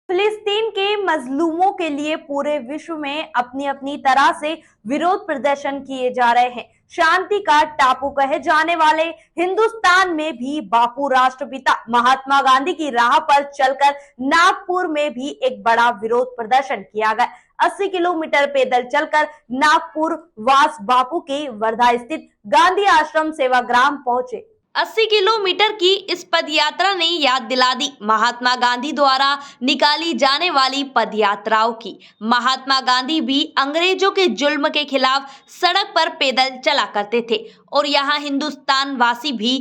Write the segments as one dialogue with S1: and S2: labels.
S1: फिलिस्तीन के मजलूमों के लिए पूरे विश्व में अपनी अपनी तरह से विरोध प्रदर्शन किए जा रहे हैं। शांति का टापू कहे जाने वाले हिंदुस्तान में भी बापू राष्ट्रपिता महात्मा गांधी की राह पर चलकर नागपुर में भी एक बड़ा विरोध प्रदर्शन किया गया। 80 किलोमीटर पैदल चलकर नागपुर वास बापू के वर्धा स्थित गांधी आश्रम सेवाग्राम पहुंचे।
S2: 80 किलोमीटर की इस पद यात्रा ने याद दिला दी महात्मा गांधी द्वारा निकाली जाने वाली पद यात्राओं की। महात्मा गांधी भी अंग्रेजों के जुल्म के खिलाफ सड़क पर पैदल चला करते थे और यहाँ हिंदुस्तान वासी भी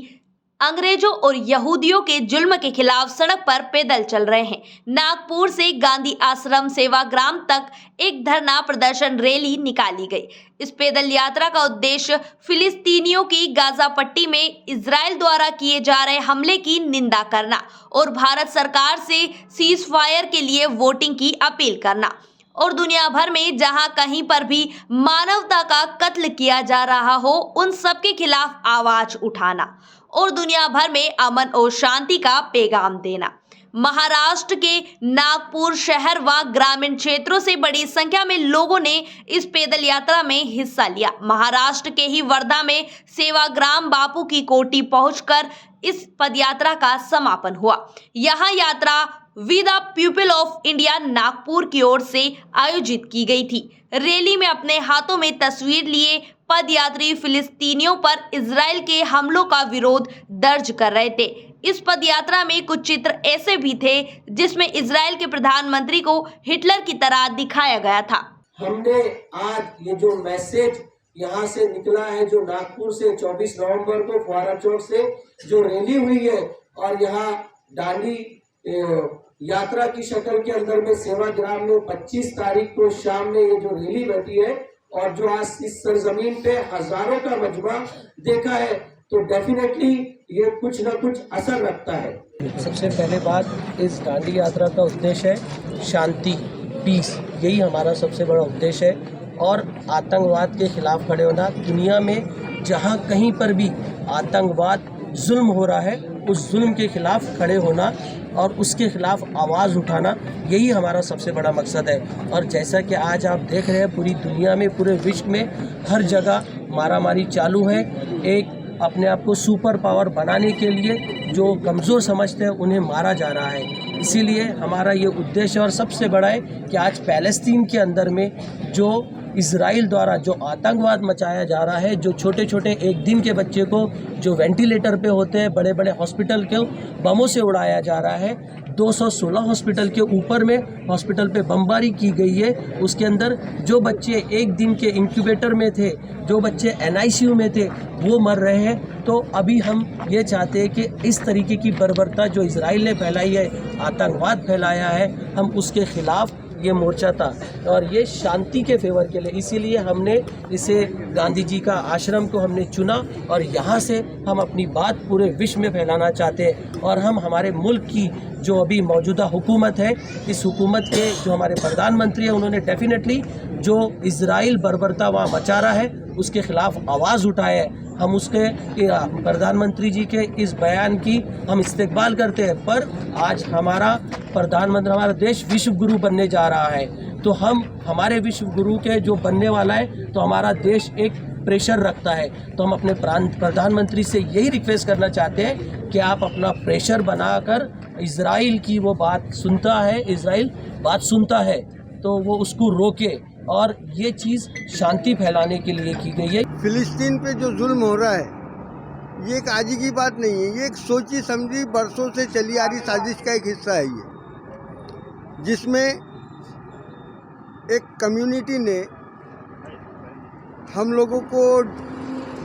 S2: अंग्रेजों और यहूदियों के जुल्म के खिलाफ सड़क पर पैदल चल रहे हैं। नागपुर से गांधी आश्रम सेवाग्राम तक एक धरना प्रदर्शन रैली निकाली गई। इस पैदल यात्रा का उद्देश्य फिलिस्तीनियों की गाजा पट्टी में इजराइल द्वारा किए जा रहे हमले की निंदा करना और भारत सरकार से सीज फायर के लिए वोटिंग की अपील करना और दुनिया भर में जहां कहीं पर भी मानवता का कत्ल किया जा रहा हो उन सब के खिलाफ आवाज उठाना और दुनिया भर में अमन और शांति का पैगाम देना। महाराष्ट्र के नागपुर शहर व ग्रामीण क्षेत्रों से बड़ी संख्या में लोगों ने इस पैदल यात्रा में हिस्सा लिया। महाराष्ट्र के ही वर्धा में सेवाग्राम बापू की कोठी पहुंचकर इस पदयात्रा का समापन हुआ। यहां यात्रा we the people of India Nagpur की ओर से आयोजित की गई थी। रैली में अपने हाथों में तस्वीर लिए पदयात्री फिलिस्तीनियों पर इजराइल के हमलों का विरोध दर्ज कर रहे थे। इस पदयात्रा में कुछ चित्र ऐसे भी थे जिसमें इजराइल के प्रधानमंत्री को हिटलर की तरह दिखाया गया था।
S3: हमने आज ये जो मैसेज यहाँ से निकला है, जो नागपुर से 24 नवंबर को फुहारा चौक से जो रैली हुई है और यहाँ दांडी यात्रा की शक्ल के अंदर में सेवाग्राम में 25 तारीख को शाम में ये जो रैली बैठी है और जो आज इस सरजमीन पे हजारों का मजमा देखा है, तो डेफिनेटली ये कुछ न कुछ असर रखता है।
S4: सबसे पहले बात, इस दांडी यात्रा का उद्देश्य है शांति, पीस, यही हमारा सबसे बड़ा उद्देश्य है और आतंकवाद के खिलाफ खड़े होना। दुनिया में जहाँ कहीं पर भी आतंकवाद जुल्म हो रहा है उस जुल्म के खिलाफ खड़े होना और उसके खिलाफ आवाज़ उठाना, यही हमारा सबसे बड़ा मकसद है। और जैसा कि आज आप देख रहे हैं, पूरी दुनिया में, पूरे विश्व में हर जगह मारामारी चालू है। एक अपने आप को सुपर पावर बनाने के लिए जो कमज़ोर समझते हैं उन्हें मारा जा रहा है। इसीलिए हमारा ये उद्देश्य और सबसे बड़ा है कि आज पैलेस्तीन के अंदर में जो इजराइल द्वारा जो आतंकवाद मचाया जा रहा है, जो छोटे छोटे एक दिन के बच्चे को जो वेंटिलेटर पे होते हैं, बड़े बड़े हॉस्पिटल के बमों से उड़ाया जा रहा है। 216 हॉस्पिटल के ऊपर में हॉस्पिटल पे बमबारी की गई है। उसके अंदर जो बच्चे एक दिन के इंक्यूबेटर में थे, जो बच्चे NICU में थे, वो मर रहे हैं। तो अभी हम ये चाहते हैं कि इस तरीके की बर्बरता जो इजराइल ने फैलाई है, आतंकवाद फैलाया है, हम उसके खिलाफ ये मोर्चा था और ये शांति के फेवर के लिए, इसीलिए हमने इसे गांधी जी का आश्रम को हमने चुना और यहाँ से हम अपनी बात पूरे विश्व में फैलाना चाहते हैं। और हम हमारे मुल्क की जो अभी मौजूदा हुकूमत है, इस हुकूमत के जो हमारे प्रधानमंत्री हैं, उन्होंने डेफिनेटली जो इजराइल बर्बरता वहाँ मचा रहा है उसके खिलाफ आवाज़ उठाया है। हम उसके प्रधानमंत्री जी के इस बयान की हम इस्तेकबाल करते हैं। पर आज हमारा प्रधानमंत्री, हमारा देश विश्व गुरु बनने जा रहा है, तो हम हमारे विश्व गुरु के जो बनने वाला है, तो हमारा देश एक प्रेशर रखता है। तो हम अपने प्रधानमंत्री से यही रिक्वेस्ट करना चाहते हैं कि आप अपना प्रेशर बनाकर इजराइल की वो बात सुनता है, इजराइल बात सुनता है तो वो उसको रोके और ये चीज़ शांति फैलाने के लिए की गई है।
S5: फिलिस्तीन पे जो जुल्म हो रहा है ये एक आज की बात नहीं है, ये एक सोची समझी बरसों से चली आ रही साजिश का एक हिस्सा है ये, जिसमें एक कम्युनिटी ने हम लोगों को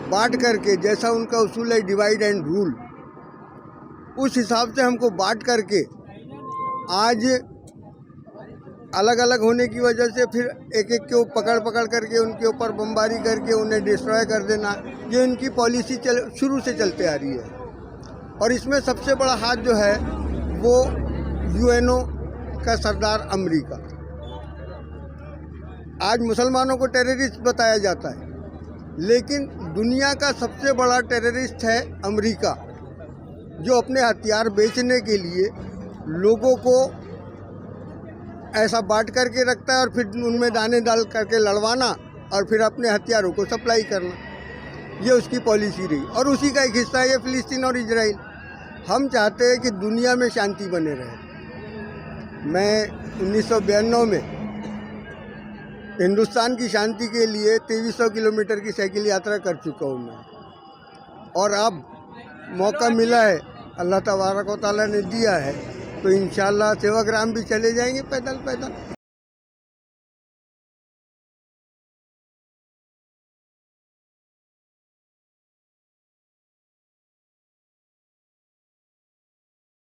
S5: बांट करके, जैसा उनका उसूल है डिवाइड एंड रूल, उस हिसाब से हमको बांट करके आज अलग अलग होने की वजह से फिर एक एक को पकड़ करके उनके ऊपर बमबारी करके उन्हें डिस्ट्रॉय कर देना, ये उनकी पॉलिसी शुरू से चलते आ रही है। और इसमें सबसे बड़ा हाथ जो है वो UNO का सरदार अमेरिका। आज मुसलमानों को टेररिस्ट बताया जाता है, लेकिन दुनिया का सबसे बड़ा टेररिस्ट है अमेरिका, जो अपने हथियार बेचने के लिए लोगों को ऐसा बांट करके रखता है और फिर उनमें दाने डाल करके लड़वाना और फिर अपने हथियारों को सप्लाई करना, ये उसकी पॉलिसी रही। और उसी का एक हिस्सा है ये फिलिस्तीन और इजराइल। हम चाहते हैं कि दुनिया में शांति बने रहे। मैं 1992 में हिंदुस्तान की शांति के लिए 2300 किलोमीटर की साइकिल यात्रा कर चुका हूँ मैं, और अब मौका मिला है, अल्लाह तबारक व तआला ने दिया है, तो इंशाल्लाह सेवाग्राम भी चले जाएंगे पैदल पैदल।